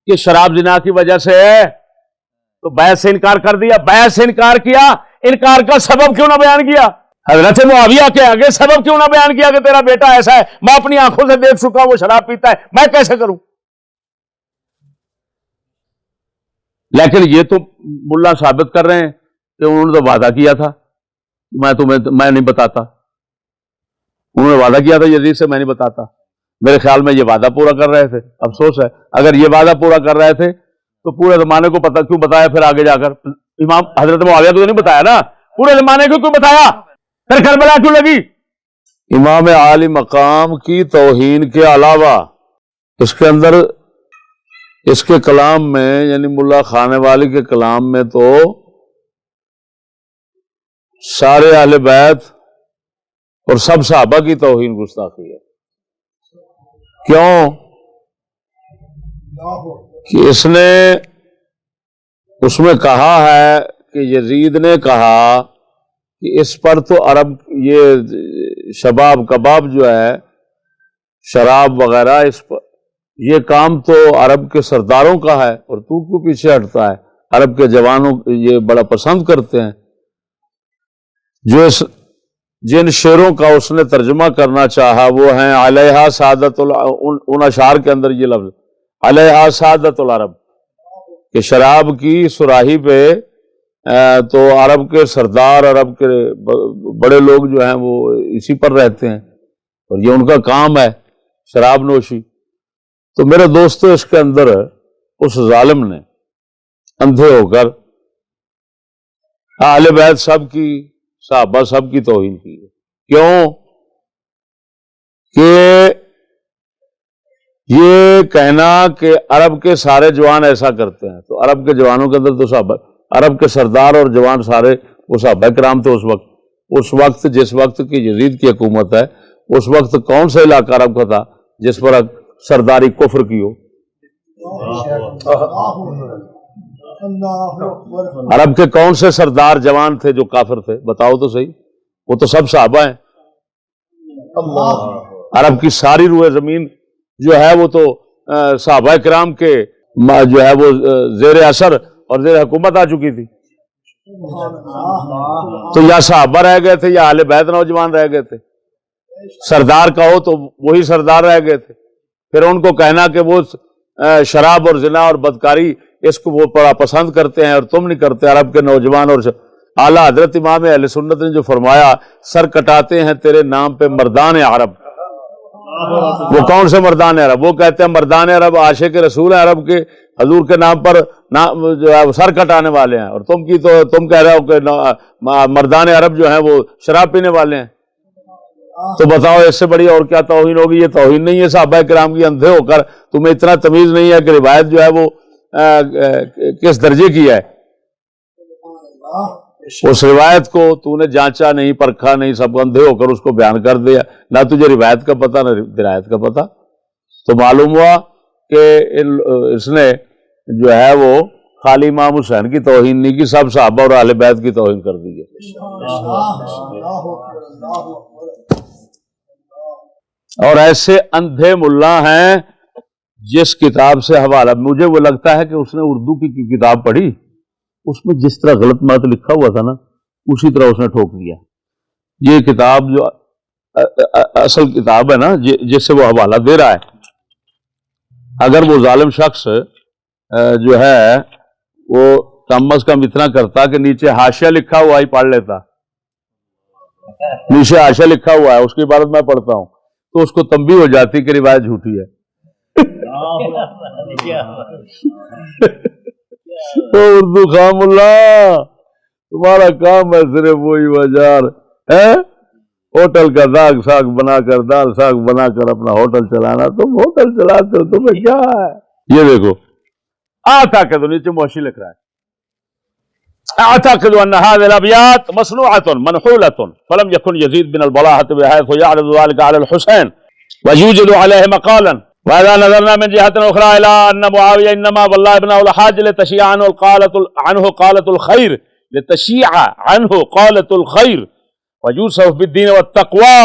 Speaker 1: کہ شراب زنا کی وجہ سے تو بیعت سے انکار کر دیا، بیعت سے انکار کیا، انکار کا سبب کیوں نہ بیان کیا؟ حضرت معاویہ کے آگے سبب کیوں نہ بیان کیا کہ تیرا بیٹا ایسا ہے، میں اپنی آنکھوں سے دیکھ چکا وہ شراب پیتا ہے، میں کیسے کروں؟ لیکن یہ تو ملا ثابت کر رہے ہیں کہ انہوں نے تو وعدہ کیا تھا میں نہیں بتاتا، انہوں نے وعدہ کیا تھا یزید سے میں نہیں بتاتا۔ میرے خیال میں یہ وعدہ پورا کر رہے تھے۔ افسوس ہے اگر یہ وعدہ پورا کر رہے تھے تو پورے زمانے کو پتہ کیوں بتایا پھر آگے جا کر؟ امام حضرت معاویہ کو تو نہیں بتایا نا، پورے زمانے کو کیوں بتایا؟ پھر کربلا کیوں لگی؟ امام عالی مقام کی توہین کے علاوہ اس کے اندر، اس کے کلام میں یعنی ملا خانے والی کے کلام میں تو سارے اہل بیت اور سب صحابہ کی توہین گستاخی ہے۔ کیوں؟ کہ اس میں کہا ہے کہ یزید نے کہا کہ اس پر تو عرب یہ شباب کباب جو ہے شراب وغیرہ اس پر یہ کام تو عرب کے سرداروں کا ہے اور تو کیوں پیچھے ہٹتا ہے؟ عرب کے جوانوں یہ بڑا پسند کرتے ہیں. جو جن شعروں کا اس نے ترجمہ کرنا چاہا وہ ہیں علیہا سعادت ان اشعار کے اندر یہ لفظ علیہا سعادت العرب کہ شراب کی صراحی پہ تو عرب کے سردار عرب کے بڑے لوگ جو ہیں وہ اسی پر رہتے ہیں اور یہ ان کا کام ہے شراب نوشی. تو میرے دوستو اس کے اندر اس ظالم نے اندھے ہو کر اہل بیت سب کی صحابہ سب کی توہین کی ہے. کیوں کہ یہ کہنا کہ عرب کے سارے جوان ایسا کرتے ہیں تو عرب کے جوانوں کے اندر تو صحابہ عرب کے سردار اور جوان سارے وہ صحابہ کرام تھے اس وقت جس وقت کی یزید کی حکومت ہے اس وقت کون سا علاقہ عرب کا تھا جس پر سرداری کفر کی ہو؟ عرب کے کون سے سردار جوان تھے جو کافر تھے؟ بتاؤ تو صحیح. وہ تو سب صحابہ ہیں. عرب کی ساری روئے زمین جو ہے وہ تو صحابہ کرام کے جو ہے وہ زیر اثر اور زیر حکومت آ چکی تھی. تو یا صحابہ رہ گئے تھے یا اہل بیت نوجوان رہ گئے تھے. سردار کہو تو وہی سردار رہ گئے تھے. پھر ان کو کہنا کہ وہ شراب اور زنا اور بدکاری اس کو وہ بڑا پسند کرتے ہیں اور تم نہیں کرتے. عرب کے نوجوان اور اعلیٰ حضرت امام اہل سنت نے جو فرمایا سر کٹاتے ہیں تیرے نام پہ مردان عرب. وہ کون سے مردان عرب؟ وہ کہتے ہیں مردان عرب عاشق رسول ہیں عرب کے حضور کے نام پر جو ہے سر کٹانے والے ہیں اور تم کہہ رہے ہو کہ مردان عرب جو ہیں وہ شراب پینے والے ہیں. تو بتاؤ اس سے بڑی اور کیا توہین ہوگی؟ یہ توہین نہیں ہے صحابہ کرام کی. اندھے ہو کر تمہیں اتنا تمیز نہیں ہے کہ روایت جو ہے وہ کس درجے کی ہے. اس روایت کو تو نے جانچا نہیں پرکھا نہیں سب اندھے ہو کر اس کو بیان کر دیا. نہ تجھے روایت کا پتہ نہ درایت کا پتہ. تو معلوم ہوا کہ اس نے جو ہے وہ خالی امام حسین کی توہین نہیں کی سب صحابہ اور اہل بیت کی توہین کر دی ہے. اور ایسے اندھے ملا ہیں جس کتاب سے حوالہ مجھے وہ لگتا ہے کہ اس نے اردو کی کتاب پڑھی اس میں جس طرح غلط بات لکھا ہوا تھا نا اسی طرح اس نے ٹھوک دیا. یہ کتاب جو اصل کتاب ہے نا جس سے وہ حوالہ دے رہا ہے اگر وہ ظالم شخص جو ہے وہ کم از کم اتنا کرتا کہ نیچے حاشیہ لکھا ہوا ہی پڑھ لیتا. نیچے حاشیہ لکھا ہوا ہے اس کی عبارت میں پڑھتا ہوں تو اس کو تنبیہ ہو جاتی کہ روایت جھوٹی ہے. اردو خام اللہ تمہارا کام ہے صرف وہی بازار ہے ہوٹل کا داغ ساگ بنا کر دال ساگ بنا کر اپنا ہوٹل چلانا. تم ہوٹل چلاتے ہو تمہیں کیا ہے؟ یہ دیکھو اعتقد نیچے موشی لکھ رہا ہے اعتقد ان هذه الابيات مصنوعه منحوله فلم يكن يزيد بن البلاهه بحيث يعرض ذلك على الحسين ويوجد عليه مقالا. وإذا نظرنا من جهة أخرى إلى أن معاوية إنما والله ابنه الحاج لتشيع عنه قالة الخير لتشيع عنه قالة الخير ويوصف بالدين والتقوى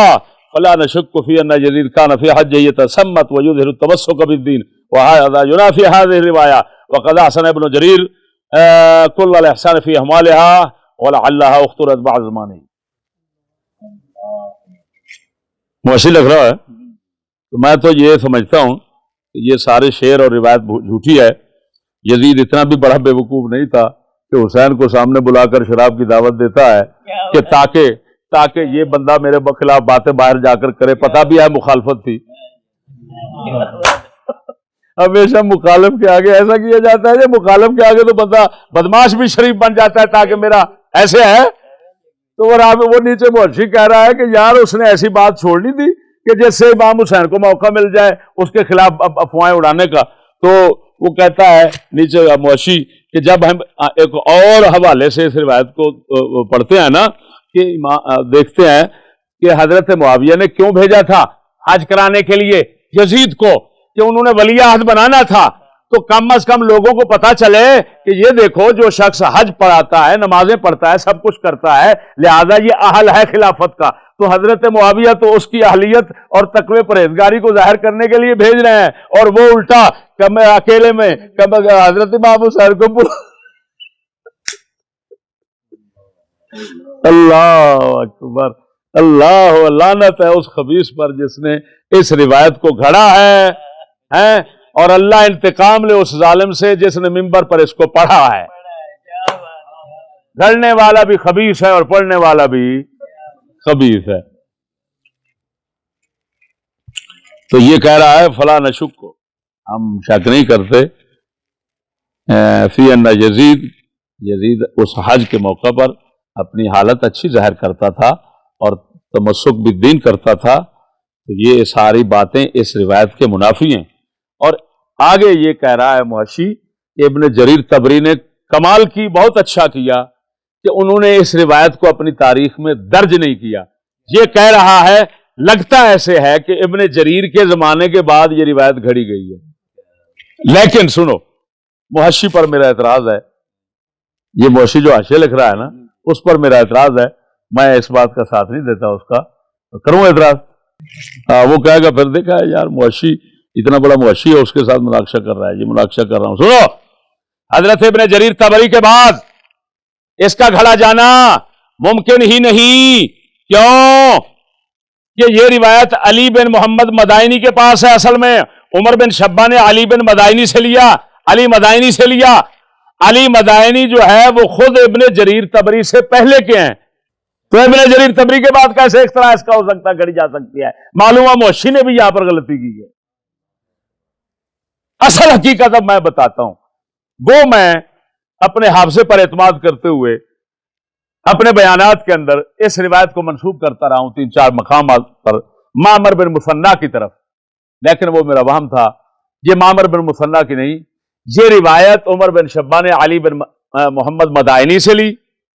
Speaker 1: فلا نشك في أن يزيد كان في حجه يتسمت ويظهر التمسك بالدين وهذا ينافي هذه الرواية. وقد أحسن ابن جرير كل الإحسان في إهمالها ولعلها اخترت بعض زمانه. موشی لکھ رہا ہے تو میں تو یہ سمجھتا ہوں کہ یہ سارے شعر اور روایت جھوٹی ہے. یزید اتنا بھی بڑا بے وقوف نہیں تھا کہ حسین کو سامنے بلا کر شراب کی دعوت دیتا ہے کہ تاکہ یہ بندہ میرے خلاف باتیں باہر جا کر کرے. پتہ بھی ہے مخالفت تھی. ہمیشہ مخالف کے آگے ایسا کیا جاتا ہے کہ مخالف کے آگے تو بندہ بدماش بھی شریف بن جاتا ہے تاکہ میرا ایسے ہے. تو وہ نیچے موشی کہہ رہا ہے کہ یار اس نے ایسی بات چھوڑنی تھی کہ جس سے امام حسین کو موقع مل جائے اس کے خلاف افواہیں اڑانے کا. تو وہ کہتا ہے نیچے موشی کہ جب ہم ایک اور حوالے سے اس روایت کو پڑھتے ہیں نا کہ دیکھتے ہیں کہ حضرت معاویہ نے کیوں بھیجا تھا حج کرانے کے لیے یزید کو کہ انہوں نے ولی عہد بنانا تھا تو کم از کم لوگوں کو پتا چلے کہ یہ دیکھو جو شخص حج پڑھاتا ہے، نمازیں پڑھتا ہے، سب کچھ کرتا ہے، لہذا یہ اہل ہے خلافت کا. تو حضرت معاویہ تو اس کی اہلیت اور تقوی پرہیزگاری کو ظاہر کرنے کے لیے بھیج رہے ہیں، اور وہ الٹا اکیلے میں حضرت امام حسین کو اللہ اکبر، اللہ لعنت ہے اس خبیث پر جس نے اس روایت کو گھڑا ہے، اور اللہ انتقام لے اس ظالم سے جس نے منبر پر اس کو پڑھا ہے. گھڑنے والا بھی خبیث ہے اور پڑھنے والا بھی خبیث ہے. تو یہ کہہ رہا ہے فلا نشک کو، ہم شک نہیں کرتے فی ان یزید اس حج کے موقع پر اپنی حالت اچھی ظاہر کرتا تھا اور تمسک بالدین کرتا تھا. تو یہ ساری باتیں اس روایت کے منافی ہیں. اور آگے یہ کہہ رہا ہے محشی کہ ابن جریر طبری نے کمال کی، بہت اچھا کیا کہ انہوں نے اس روایت کو اپنی تاریخ میں درج نہیں کیا. یہ کہہ رہا ہے لگتا ایسے ہے کہ ابن جریر کے زمانے کے بعد یہ روایت گھڑی گئی ہے. لیکن سنو، محشی پر میرا اعتراض ہے. یہ محشی جو حاشیہ لکھ رہا ہے نا، اس پر میرا اعتراض ہے. میں اس بات کا ساتھ نہیں دیتا اس کا، کروں اعتراض. وہ کہے گا پھر دیکھا ہے یار محشی اتنا بڑا محشی ہے، اس کے ساتھ مناقشہ کر رہا ہے. یہ مناقشہ کر رہا ہوں. سنو، حضرت ابن جریر طبری کے بعد اس کا گھڑا جانا ممکن ہی نہیں. کیوں کہ یہ روایت علی بن محمد مدائنی کے پاس ہے. اصل میں عمر بن شبہ نے علی بن مدائنی سے لیا، علی مدائنی سے لیا. علی مدائنی جو ہے وہ خود ابن جریر طبری سے پہلے کے ہیں. تو ابن جریر طبری کے بعد کیسے اس طرح اس کا ہو سکتا ہے، گھڑی جا سکتی ہے؟ معلوم ہے محشی نے بھی یہاں پر غلطی کی ہے. اصل حقیقت اب میں بتاتا ہوں. وہ میں اپنے حافظے پر اعتماد کرتے ہوئے اپنے بیانات کے اندر اس روایت کو منسوب کرتا رہا ہوں 3-4 مقامات پر معمر بن مثنیٰ کی طرف، لیکن وہ میرا وہم تھا. یہ معمر بن مثنیٰ کی نہیں، یہ روایت عمر بن شبہ نے علی بن محمد مدائنی سے لی.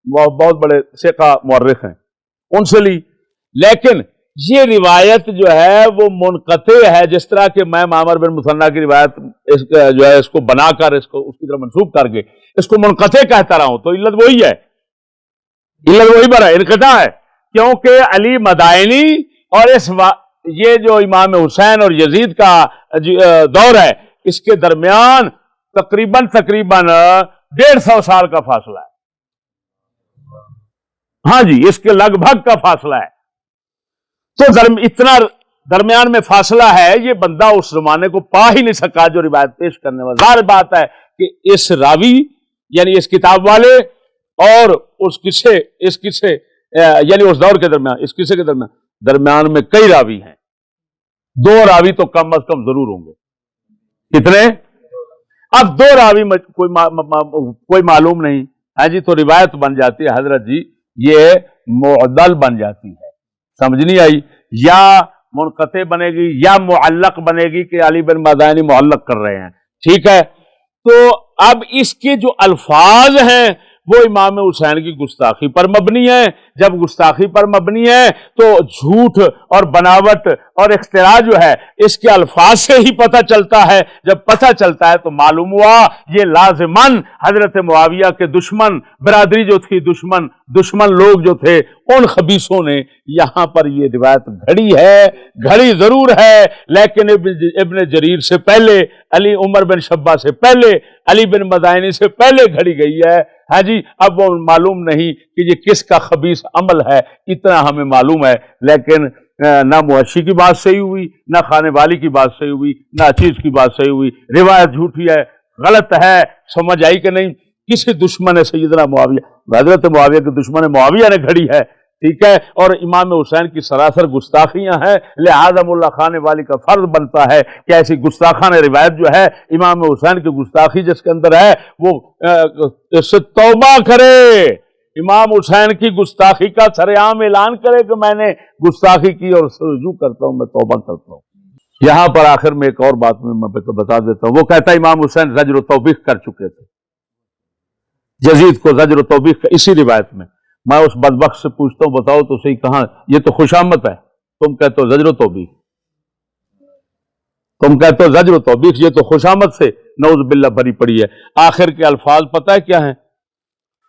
Speaker 1: وہ بہت بڑے ثقہ مورخ ہیں، ان سے لی. لیکن یہ روایت جو ہے وہ منقطع ہے. جس طرح کہ میں معمر بن مثنیٰ کی روایت جو ہے اس کو بنا کر اس کی طرف منسوب کر کے اس کو منقطع کہتا رہا ہوں، تو علت وہی ہے، علت وہی پر ہے، انقطاع ہے. کیونکہ علی مدائنی اور یہ جو امام حسین اور یزید کا دور ہے، اس کے درمیان تقریباً 150 سال کا فاصلہ ہے. ہاں جی، اس کے لگ بھگ کا فاصلہ ہے. تو اتنا درمیان میں فاصلہ ہے، یہ بندہ اس زمانے کو پا ہی نہیں سکا جو روایت پیش کرنے والا. ظاہر بات ہے کہ اس راوی یعنی اس کتاب والے اور اس قصے یعنی اس دور کے درمیان، اس قصے کے درمیان میں کئی راوی ہیں. 2 راوی تو کم از کم ضرور ہوں گے. کتنے؟ اب 2 راوی کوئی معلوم نہیں ہے جی، تو روایت بن جاتی ہے حضرت جی یہ معدل بن جاتی ہے. سمجھ نہیں آئی؟ یا منقطع بنے گی یا معلق بنے گی کہ علی بن مدائنی معلق کر رہے ہیں. ٹھیک ہے. تو اب اس کے جو الفاظ ہیں وہ امام حسین کی گستاخی پر مبنی ہے. جب گستاخی پر مبنی ہے تو جھوٹ اور بناوٹ اور اختراع جو ہے اس کے الفاظ سے ہی پتہ چلتا ہے. جب پتہ چلتا ہے تو معلوم ہوا یہ لازماً حضرت معاویہ کے دشمن برادری جو تھی، دشمن لوگ جو تھے، ان خبیثوں نے یہاں پر یہ روایت گھڑی ہے. گھڑی ضرور ہے لیکن ابن جریر سے پہلے، عمر بن شبہ سے پہلے، علی بن مدائنی سے پہلے گھڑی گئی ہے. ہاں جی، اب وہ معلوم نہیں کہ یہ کس کا خبیث عمل ہے، اتنا ہمیں معلوم ہے. لیکن نہ محشی کی بات صحیح ہوئی، نہ خانے والی کی بات صحیح ہوئی، نہ چیز کی بات صحیح ہوئی. روایت جھوٹی ہے، غلط ہے. سمجھ آئی کہ نہیں؟ کسی دشمن ہے سیدنا معاویہ، حضرت معاویہ کے دشمن معاویہ نے گھڑی ہے. ٹھیک ہے. اور امام حسین کی سراسر گستاخیاں ہیں، لہذا ملا خانے والی کا فرض بنتا ہے کہ ایسی گستاخانہ روایت جو ہے امام حسین کی گستاخی جس کے اندر ہے وہ اس سے توبہ کرے. امام حسین کی گستاخی کا سرعام اعلان کرے کہ میں نے گستاخی کی اور اس سے رجوع کرتا ہوں، میں توبہ کرتا ہوں. یہاں پر آخر میں ایک اور بات میں بتا دیتا ہوں. وہ کہتا ہے امام حسین زجر و توبیخ کر چکے تھے یزید کو، زجر و توبیخ اسی روایت میں. میں اس بدبخت سے پوچھتا ہوں بتاؤ تو صحیح کہاں؟ یہ تو خوشامت ہے، تم کہتے ہو زجر و توبیخ. تم کہتے ہو زجر و توبیخ، یہ تو خوشامد سے نعوذ باللہ بھری پڑی ہے۔ آخر کے الفاظ پتہ ہے کیا ہیں؟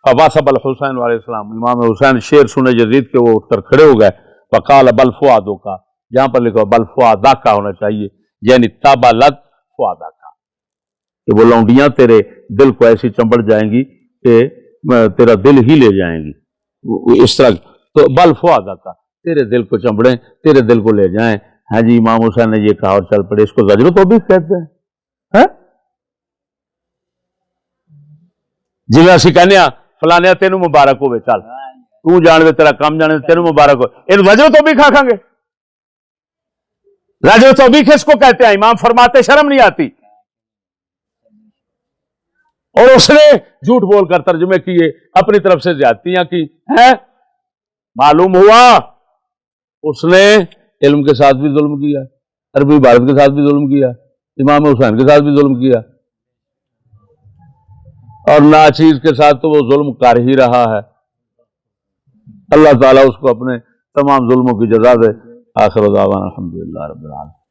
Speaker 1: فواصب الحسین علیہ السلام، امام حسین شعر سنے یزید کے، وہ اٹھ کر کھڑے ہو گئے، وقال بل فؤادو کا، جہاں پر لکھا بل فؤادا کا ہونا چاہیے، یعنی تابلت فؤادا کا، کہ وہ لونڈیاں تیرے دل کو ایسی چمبڑ جائیں گی کہ تیرا دل ہی لے جائیں گی، اس طرح۔ تو بل فؤادا کا، تیرے دل کو چمبڑیں، تیرے دل کو لے جائیں۔ ہاں جی، امام حسین نے یہ کہا اور چل پڑے، اس کو زجر و توبیخ کہتے ہیں۔ جی اسی کہنے فلانے تینوں مبارک ہوئے، چل تو جان دے، تیرا کام جانے دے، تینوں مبارک ہو، یہ زجر و توبیخ آکھاں گے؟ زجر و توبیخ اس کو کہتے ہیں، امام فرماتے شرم نہیں آتی۔ اور اس نے جھوٹ بول کر ترجمے کیے، اپنی طرف سے زیادتیاں کی ہیں۔ معلوم ہوا اس نے علم کے ساتھ بھی ظلم کیا، عربی عبارت کے ساتھ بھی ظلم کیا، امام حسین کے ساتھ بھی ظلم کیا، اور ناچیز کے ساتھ تو وہ ظلم کر ہی رہا ہے۔ اللہ تعالیٰ اس کو اپنے تمام ظلموں کی جزا دے۔ آخر دعوانا الحمدللہ رب العالمین۔